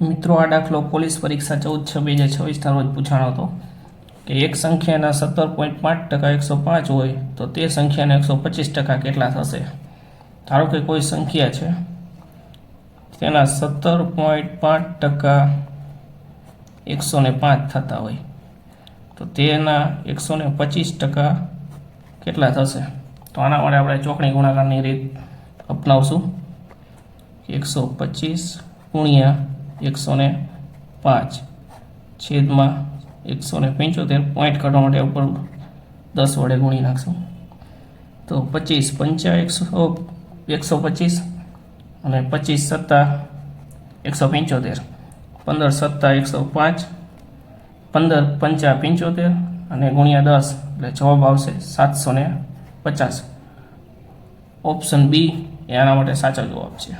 મિત્રો, આ દાખલો પોલીસ પરીક્ષા 14/6/2026 રોજ પૂછાણો હતો કે એક સંખ્યાના 17.5% 105 હોય તો તે સંખ્યાના 125% કેટલા થશે। ધારો કે કોઈ સંખ્યા છે તેના 17.5% 105 થતા હોય તો તેના 125% કેટલા થશે। તો આના માટે આપણે ચોકડી ગુણાકારની રીત અપનાવશું। 125 ગુણ્યા 105 છેદમાં 175 પોઈન્ટ કાઢવા માટે ઉપર 10 વડે ગુણી નાખશું તો 25 પંચા 125 અને 25 સત્તા 175 15 સત્તા 105 15 પંચા 75 અને ગુણ્યા 10 એટલે જવાબ આવશે 750। ઓપ્શન બી એ આના માટે સાચો જવાબ છે।